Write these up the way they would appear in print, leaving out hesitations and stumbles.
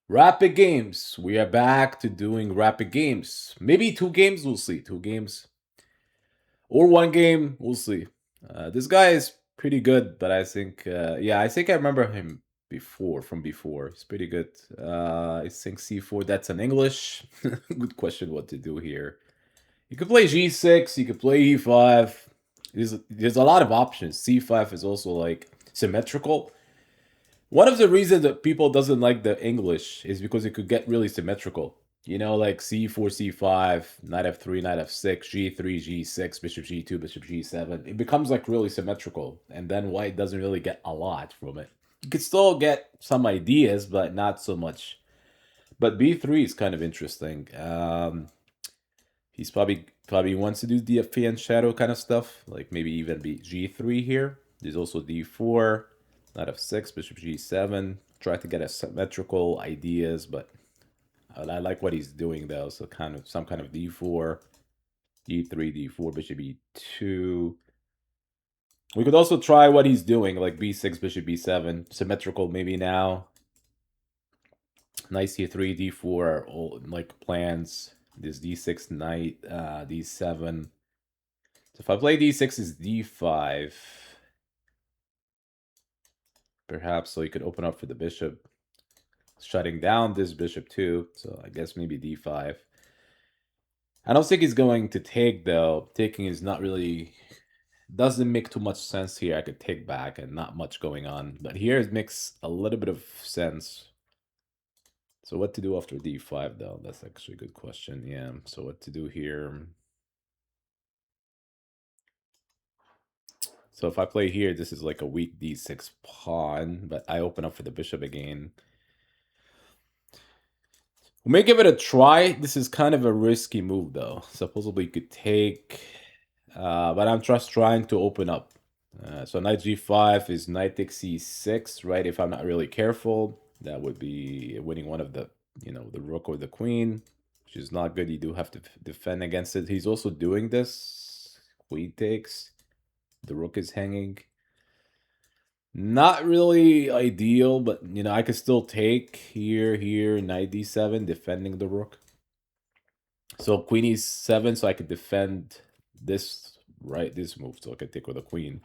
Rapid games. We are back to doing rapid games. Maybe 2 games, we'll see. 2 games. Or 1 game, we'll see. This guy is pretty good, but I think, yeah, I think I remember him from before. He's pretty good. I think C4, that's an English. Good question what to do here. You could play G6, you could play E5. There's a lot of options. C5 is also like symmetrical. One of the reasons that people doesn't like the English is because it could get really symmetrical. You know, like c4, c5, knight f3, knight f6, g3, g6, bishop g2, bishop g7. It becomes like really symmetrical, and then white doesn't really get a lot from it. You could still get some ideas, but not so much. But b3 is kind of interesting. He's probably wants to do DFA and shadow kind of stuff, like maybe even be g3 here. There's also d4, knight f6, bishop g7. Try to get a symmetrical ideas, but I like what he's doing though. So kind of some kind of d4, d3, d4, bishop e2. We could also try what he's doing, like b6, bishop b7, symmetrical maybe now. Knight c3, d4 are all like plans. This d6 knight, d7. So if I play d6 is d5, perhaps so he could open up for the bishop, shutting down this bishop too. So I guess maybe d5. I don't think he's going to take though. Taking is not really doesn't make too much sense here. I could take back and not much going on. But here it makes a little bit of sense. So what to do after d5 though? That's actually a good question. Yeah. So what to do here? So if I play here, this is like a weak d6 pawn, but I open up for the bishop again. We may give it a try. This is kind of a risky move, though. Supposedly you could take, but I'm just trying to open up. So knight g5 is knight takes c6, right? If I'm not really careful, that would be winning one of the, the rook or the queen, which is not good. You do have to defend against it. He's also doing this. Queen takes. The rook is hanging. Not really ideal, but I could still take here, knight d7, defending the rook. So queen e7, so I could defend this, right? This move, so I could take with a queen.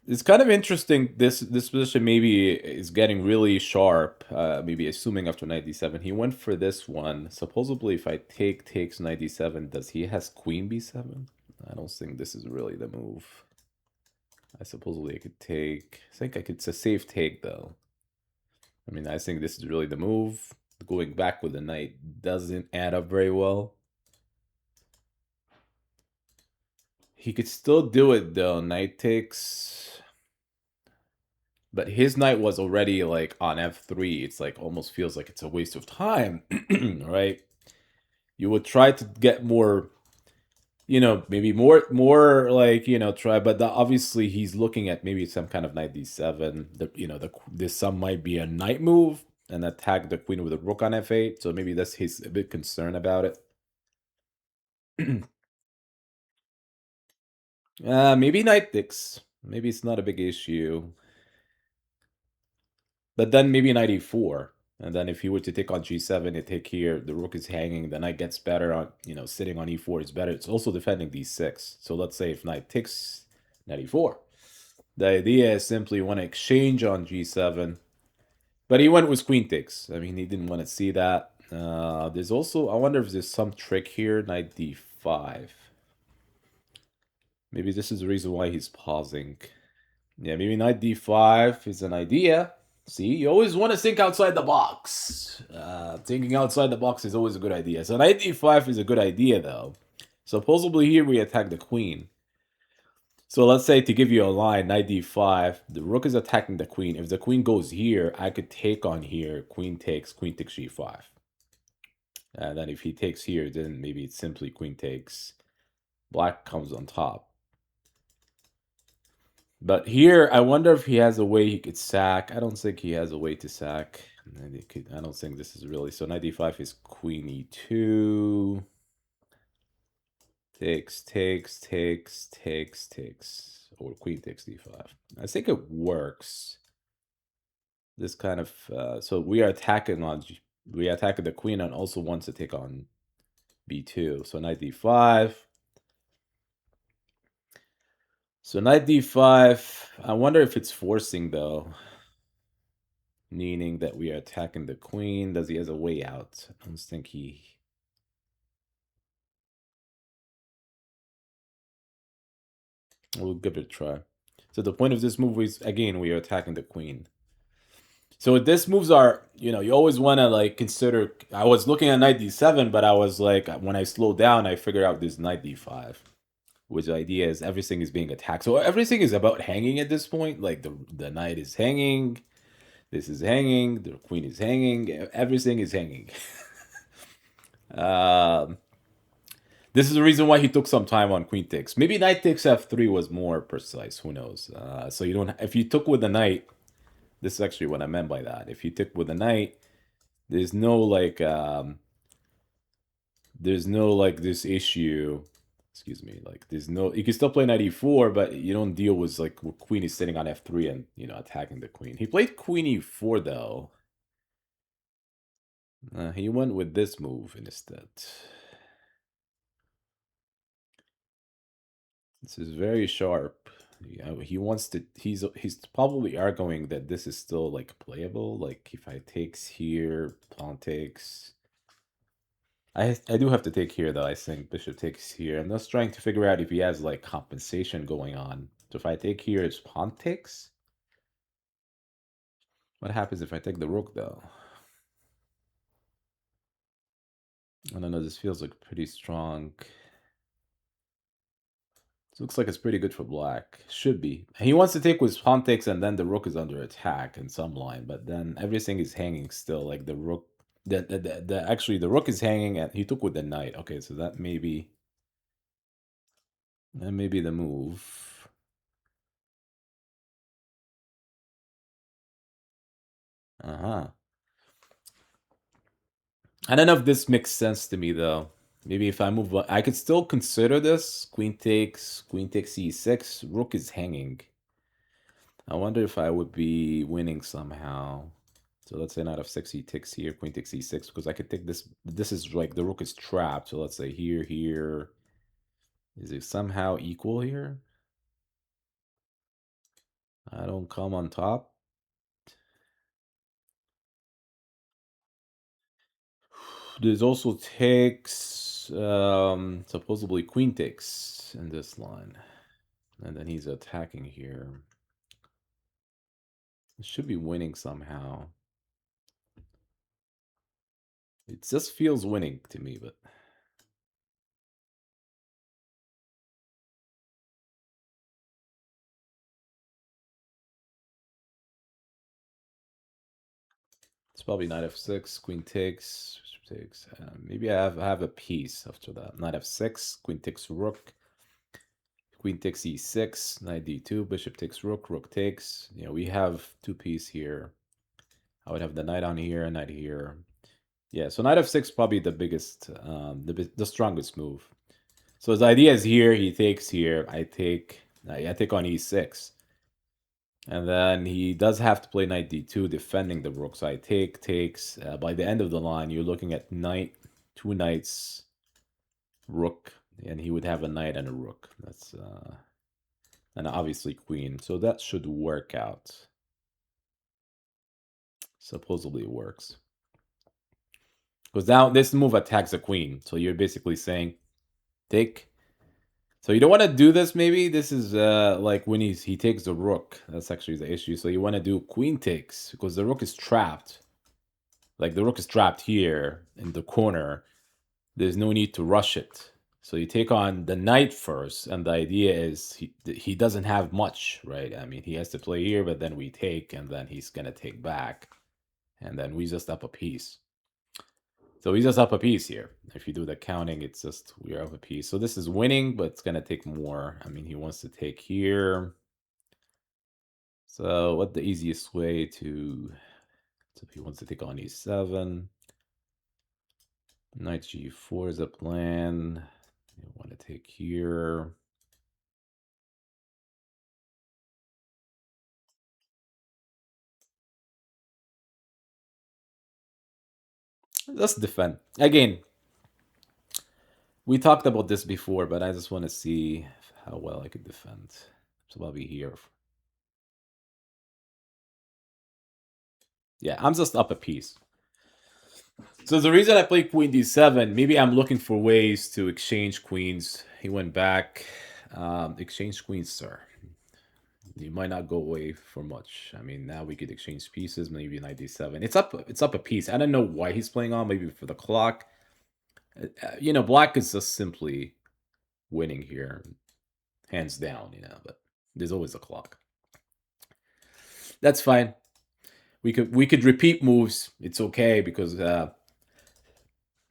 It's kind of interesting. This position maybe is getting really sharp. Maybe assuming after knight d7, he went for this one. Supposedly, if I takes knight d7, does he has queen b7? I don't think this is really the move. I supposedly I could take. I think I could. It's a safe take though. I mean, I think this is really the move. Going back with the knight doesn't add up very well. He could still do it though. Knight takes. But his knight was already like on f3. It's like almost feels like it's a waste of time, right? You would try to get more, maybe more like try. But obviously he's looking at maybe some kind of knight d7. This some might be a knight move and attack the queen with a rook on f8. So maybe that's he's a bit concerned about it. Maybe knight takes. Maybe it's not a big issue. But then maybe knight e4. And then if he were to take on g7, it take here, the rook is hanging, the knight gets better on, sitting on e4 is better. It's also defending d6. So let's say if knight takes knight e4. The idea is simply you want to exchange on g7. But he went with queen takes. I mean, he didn't want to see that. There's also, I wonder if there's some trick here, knight d5. Maybe this is the reason why he's pausing. Yeah, maybe knight d5 is an idea. See, you always want to think outside the box. Thinking outside the box is always a good idea. So knight d5 is a good idea, though. Supposedly here we attack the queen. So let's say to give you a line, knight d5, the rook is attacking the queen. If the queen goes here, I could take on here, queen takes g5. And then if he takes here, then maybe it's simply queen takes. Black comes on top. But here, I wonder if he has a way he could sack. I don't think he has a way to sack. I don't think this is really... So knight d5 is queen e2. Takes. Or queen takes d5. I think it works. This kind of so we are attacking on we are attacking the queen and also wants to take on b2. So knight d5. So knight d5. I wonder if it's forcing though, meaning that we are attacking the queen. Does he has a way out? I don't think he. We'll give it a try. So the point of this move is again we are attacking the queen. So this moves are, you always want to like consider. I was looking at knight d7, but I was like, when I slowed down, I figured out this knight d5, which idea is everything is being attacked. So everything is about hanging at this point. Like the knight is hanging, this is hanging, the queen is hanging, everything is hanging. um, this is the reason why he took some time on queen takes. Maybe knight takes f3 was more precise. Who knows? So you don't. If you took with the knight, this is actually what I meant by that. If you took with the knight, there's no like this issue. Excuse me, like there's no, you can still play knight e4, but you don't deal with like queen is sitting on f3 and attacking the queen. He played queen e4 though. He went with this move instead. This is very sharp. Yeah, he wants to. He's probably arguing that this is still like playable. Like if I takes here, pawn takes. I do have to take here though. I think bishop takes here. I'm just trying to figure out if he has like compensation going on. So if I take here, it's pawn takes. What happens if I take the rook though? I don't know. This feels like pretty strong. This looks like it's pretty good for black. Should be. He wants to take with pawn takes, and then the rook is under attack in some line. But then everything is hanging still. Like the rook. Actually the rook is hanging, and he took with the knight. Okay, so that may be the move. Uh-huh. I don't know if this makes sense to me though. Maybe if I move, I could still consider this. Queen takes e6. Rook is hanging. I wonder if I would be winning somehow. So let's say knight f6, he takes here, queen takes e6, because I could take this. This is like the rook is trapped. So let's say here, here. Is it somehow equal here? I don't come on top. There's also takes, supposedly queen takes in this line. And then he's attacking here. It should be winning somehow. It just feels winning to me, but it's probably knight f6, queen takes, takes. Maybe I have a piece after that. Knight f6, queen takes rook, queen takes e6, knight d2, bishop takes rook, rook takes. We have two pieces here. I would have the knight on here, knight here. Yeah, so knight f6 probably the biggest, the strongest move. So his idea is here, he takes here, I take on e6. And then he does have to play knight d2, defending the rook. So I takes. By the end of the line, you're looking at knight, two knights, rook, and he would have a knight and a rook. That's and obviously queen. So that should work out. Supposedly it works. Because now this move attacks the queen. So you're basically saying, take. So you don't want to do this. Maybe this is like when he takes the rook. That's actually the issue. So you want to do queen takes because the rook is trapped. Like the rook is trapped here in the corner. There's no need to rush it. So you take on the knight first, and the idea is he doesn't have much, right? I mean, he has to play here, but then we take, and then he's gonna take back, and then we just up a piece. So we just up a piece here. If you do the counting, it's just we're up a piece. So this is winning, but it's gonna take more. I mean, he wants to take here. So what the easiest way to? So he wants to take on e7. Knight g4 is a plan. You want to take here. Let's defend. Again, we talked about this before, but I just want to see how well I could defend. So I'll be here. Yeah, I'm just up a piece. So the reason I played Queen D7, maybe I'm looking for ways to exchange queens. He went back. Exchange queens, sir. You might not go away for much. I mean, now we could exchange pieces, maybe knight d7. It's up a piece. I don't know why he's playing on, maybe for the clock. Black is just simply winning here, hands down, but there's always a clock. That's fine. We could repeat moves. It's okay because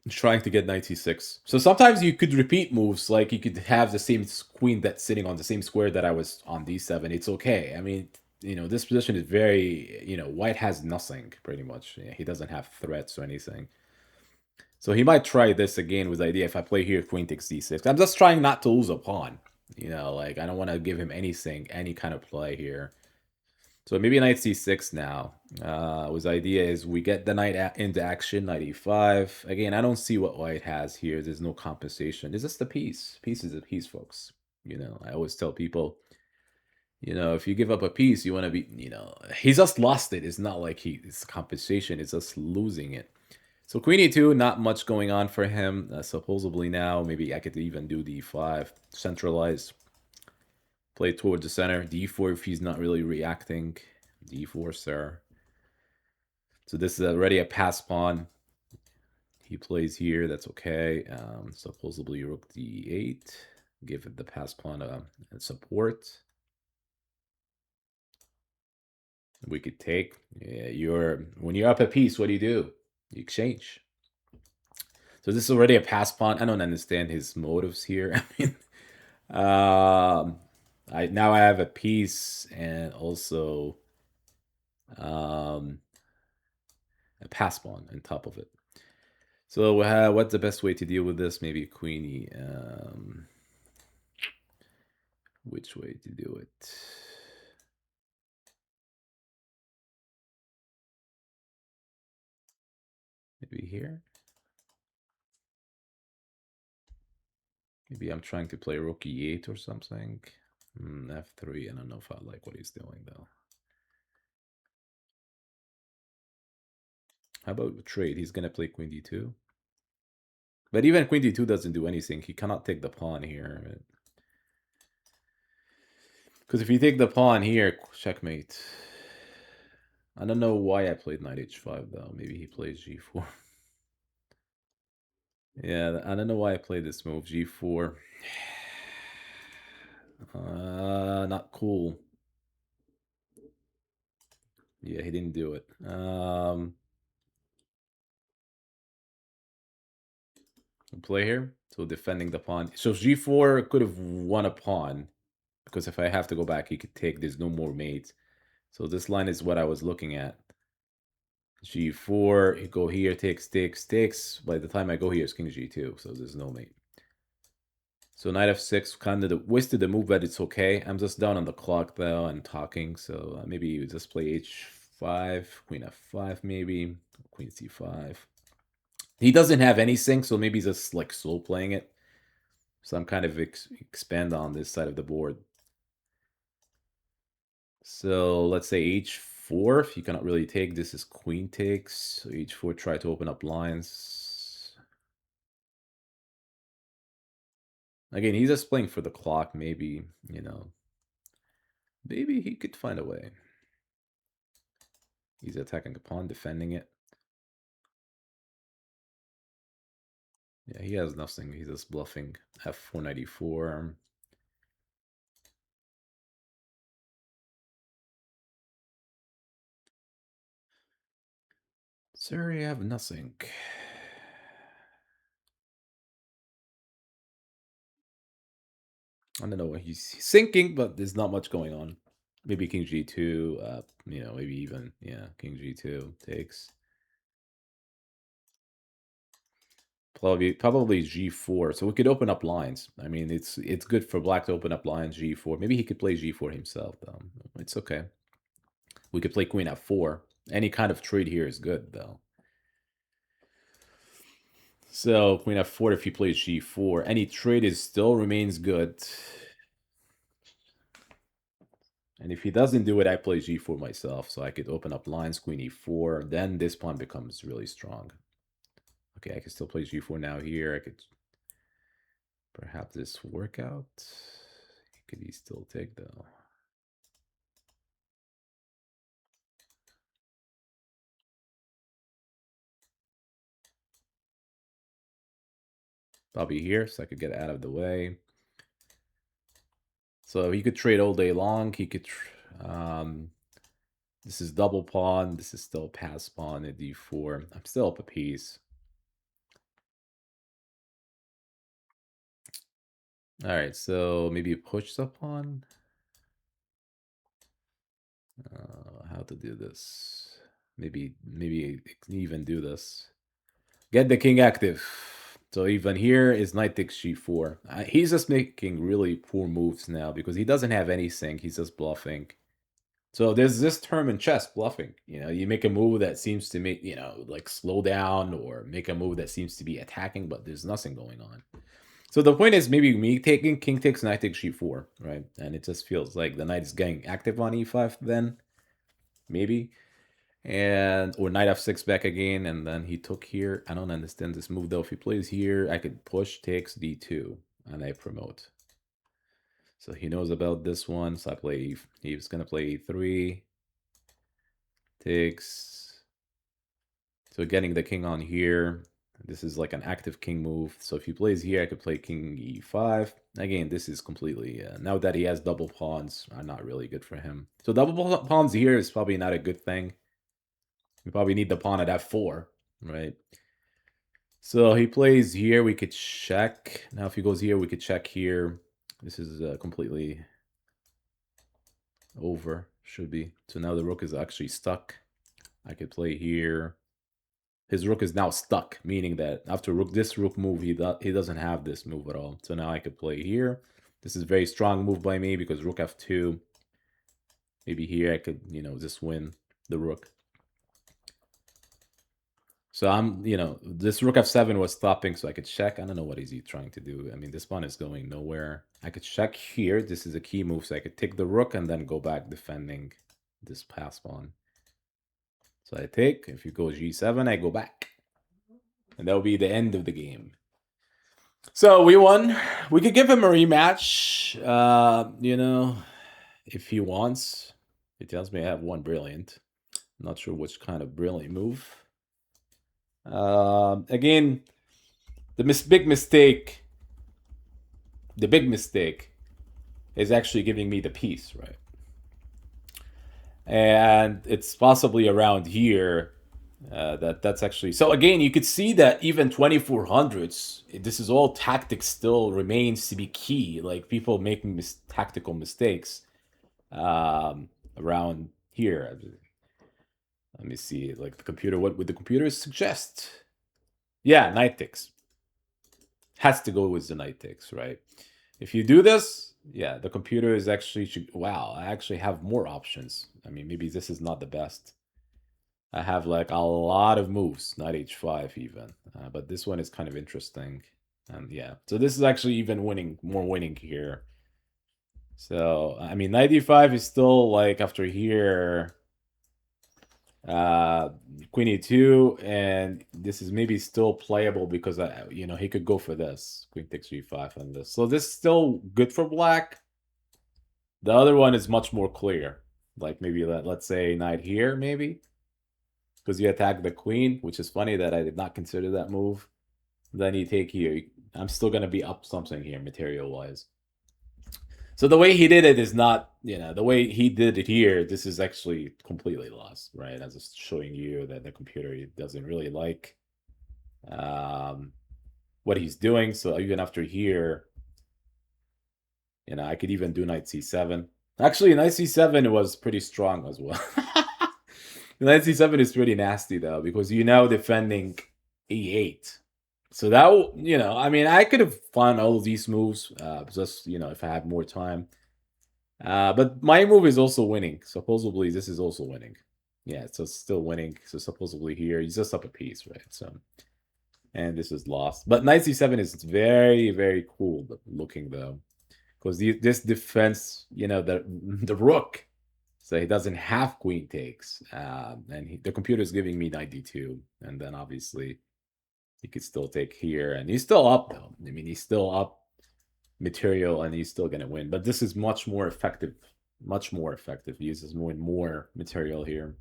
trying to get knight c6. So sometimes you could repeat moves, like you could have the same queen that's sitting on the same square that I was on d7. It's okay. I mean, this position is very, white has nothing pretty much. Yeah, he doesn't have threats or anything. So he might try this again with the idea if I play here, queen takes d6. I'm just trying not to lose a pawn. Like I don't want to give him anything, any kind of play here. So maybe knight c6 now. His idea is we get the knight into action, knight e5. Again, I don't see what white has here. There's no compensation. Is this the piece? Piece is a piece, folks. I always tell people, if you give up a piece, you want to be, he just lost it. It's not like it's compensation. It's just losing it. So queen e2, not much going on for him. Supposedly now, maybe I could even do d5, centralize. Play towards the center. D4 if he's not really reacting. D4, sir. So this is already a pass pawn. He plays here. That's okay. Supposedly rook D8. Give it the pass pawn a support. We could take. Yeah, when you're up a piece, what do? You exchange. So this is already a pass pawn. I don't understand his motives here. I mean, I have a piece and also a pass pawn on top of it. So what's the best way to deal with this? Maybe queenie. Which way to do it? Maybe here. Maybe I'm trying to play rook e8 or something. F3. I don't know if I like what he's doing though. How about trade? He's gonna play queen d2. But even queen d2 doesn't do anything. He cannot take the pawn here. Because if you take the pawn here, checkmate. I don't know why I played knight h5 though. Maybe he plays g4. Yeah, I don't know why I played this move. G4. Not cool. Yeah, he didn't do it. Play here. So defending the pawn. So G4 could have won a pawn. Because if I have to go back, he could take. There's no more mates. So this line is what I was looking at. G4, you go here, takes, takes, takes. By the time I go here, it's king G2. So there's no mate. So knight f6, kind of wasted the move, but it's okay. I'm just down on the clock though and talking. So maybe you just play h5, queen f5 maybe, queen c5. He doesn't have anything, so maybe he's just like slow playing it. So I'm kind of expand on this side of the board. So let's say h4, if you cannot really take, this is queen takes. So h4, try to open up lines. Again, he's just playing for the clock, maybe, maybe he could find a way. He's attacking a pawn, defending it. Yeah, he has nothing. He's just bluffing. F494. Sir, you have nothing. I don't know what he's thinking, but there's not much going on. Maybe king g2, maybe even, yeah, king g2 takes. Probably g4. So we could open up lines. I mean, it's good for black to open up lines, g4. Maybe he could play g4 himself, though. It's okay. We could play queen f4. Any kind of trade here is good, though. So queen f4 if he plays g4. Any trade is still remains good. And if he doesn't do it, I play g4 myself. So I could open up lines, queen e4. Then this pawn becomes really strong. Okay, I can still play g4 now here. I could perhaps this work out. Could he still take though? Probably here, so I could get out of the way. So he could trade all day long. He could. This is double pawn. This is still pass pawn at d4. I'm still up a piece. All right, so maybe push the pawn. How to do this? Maybe even do this. Get the king active. So even here is knight takes g4. He's just making really poor moves now because he doesn't have anything. He's just bluffing. So there's this term in chess, bluffing. You make a move that seems to make, like slow down or make a move that seems to be attacking, but there's nothing going on. So the point is maybe me taking king takes knight takes g4, right? And it just feels like the knight is getting active on e5 then, maybe. And or knight f6 back again, and then he took here. I don't understand this move though. If he plays here, I could push takes d2, and I promote. So he knows about this one. So I play. He was gonna play e3. Takes. So getting the king on here. This is like an active king move. So if he plays here, I could play king e5. Again, this is completely now that he has double pawns, are not really good for him. So double pawns here is probably not a good thing. We probably need the pawn at f4, right? So he plays here. We could check. Now if he goes here, we could check here. This is completely over. Should be. So now the rook is actually stuck. I could play here. His rook is now stuck, meaning that after this rook move, he doesn't have this move at all. So now I could play here. This is a very strong move by me because rook f2. Maybe here I could, just win the rook. So this rook f7 was stopping, so I could check. I don't know what is he trying to do. I mean, this pawn is going nowhere. I could check here. This is a key move, so I could take the rook and then go back defending this pass pawn. So I take. If you go g7, I go back. And that will be the end of the game. So we won. We could give him a rematch, if he wants. He tells me I have one brilliant. I'm not sure which kind of brilliant move. Again, the big mistake is actually giving me the piece, right? And it's possibly around here that's actually... So again, you could see that even 2400s, this is all tactics still remains to be key. Like people making tactical mistakes around here. Let me see, like the computer, what would the computer suggest? Yeah, knight takes. Has to go with the knight takes, right? If you do this, yeah, the computer is actually... Wow, I actually have more options. I mean, maybe this is not the best. I have like a lot of moves, knight h5 even. But this one is kind of interesting. And yeah, so this is actually even more winning here. So, I mean, knight e5 is still like after here... queen e2, and this is maybe still playable because he could go for this queen takes g5 and this, so this is still good for black. The other one is much more clear, like maybe let's say knight here, maybe because you attack the queen, which is funny that I did not consider that move. Then you take here. I'm still gonna be up something here material wise. So the way he did it is not, the way he did it here, this is actually completely lost, right? I'm just showing you that the computer doesn't really like what he's doing. So even after here, I could even do knight c7. Actually, knight c7 was pretty strong as well. Knight c7 is pretty nasty, though, because you're now defending e8. So that, I mean, I could have found all of these moves, just, if I had more time. But my move is also winning. Supposedly, this is also winning. Yeah, so it's still winning. So supposedly here, he's just up a piece, right? So And this is lost. But knight c7 is very, very cool looking, though. Because this defense, the rook, so he doesn't have queen takes. And the computer is giving me knight d2. And then obviously he could still take here. And he's still up, though. I mean, he's still up material and he's still going to win. But this is much more effective. Much more effective. He uses more and more material here.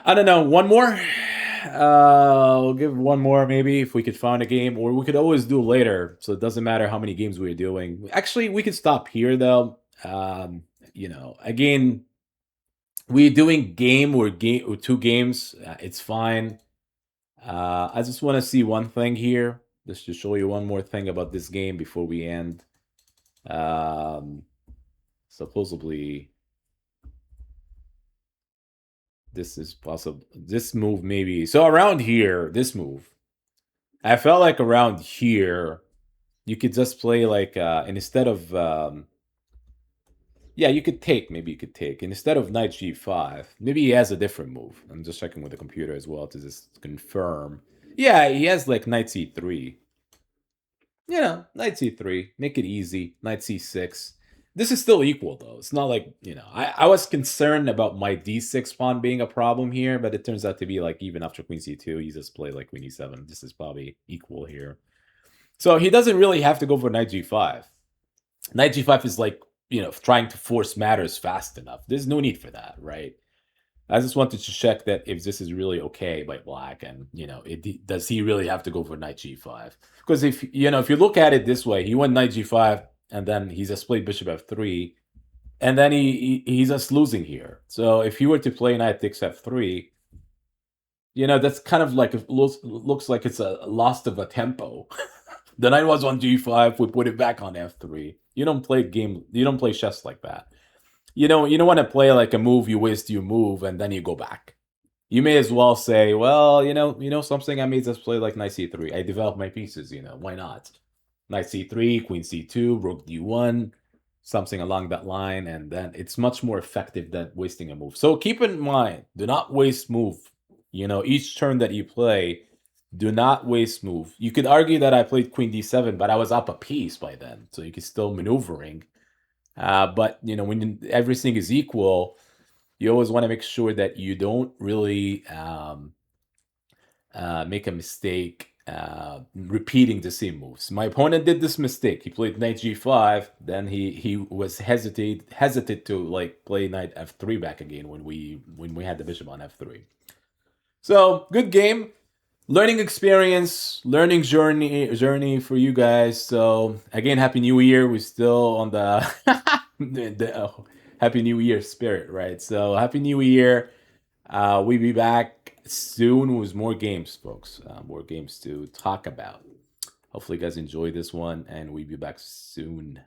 I don't know. One more? We'll give one more maybe if we could find a game, or we could always do later. So it doesn't matter how many games we're doing. Actually, we could stop here though. Again, we're doing game or two games. It's fine. I just want to see one thing here, just to show you one more thing about this game before we end. Supposedly, this is possible. This move maybe. So around here, this move. I felt like around here, you could just play like, and instead of, yeah, you could take, maybe you could take. And instead of knight g5, maybe he has a different move. I'm just checking with the computer as well to just confirm. Yeah, he has like knight c3. Knight c3, make it easy. Knight c6. This is still equal, though. It's not like, I was concerned about my d6 pawn being a problem here, but it turns out to be like even after queen c2, you just play like queen e7. This is probably equal here. So he doesn't really have to go for knight g5. Knight g5 is like, trying to force matters fast enough. There's no need for that, right? I just wanted to check that if this is really okay by black, and does he really have to go for knight g5? Because if you look at it this way, he went knight g5, and then he's just played bishop f3, and then he's just losing here. So if he were to play knight takes f3, that's kind of like it looks like it's a loss of a tempo. The knight was on g5, we put it back on f3. You don't play chess like that. You don't want to play like a move, you waste your move, and then you go back. You may as well say, well, something, I may just play like knight c3. I develop my pieces, why not? Knight c3, queen c2, rook d1, something along that line, and then it's much more effective than wasting a move. So keep in mind, do not waste move. Each turn that you play, do not waste move. You could argue that I played queen d7, but I was up a piece by then, so you could still maneuvering. But when everything is equal, you always want to make sure that you don't really make a mistake repeating the same moves. My opponent did this mistake. He played knight g5, then he was hesitant to like play knight f3 back again when we had the bishop on f3. So good game. Learning experience, learning journey for you guys. So again, happy new year. We're still on the, happy new year spirit, right? So happy new year. We'll be back soon with more games, folks. More games to talk about. Hopefully you guys enjoy this one, and we'll be back soon.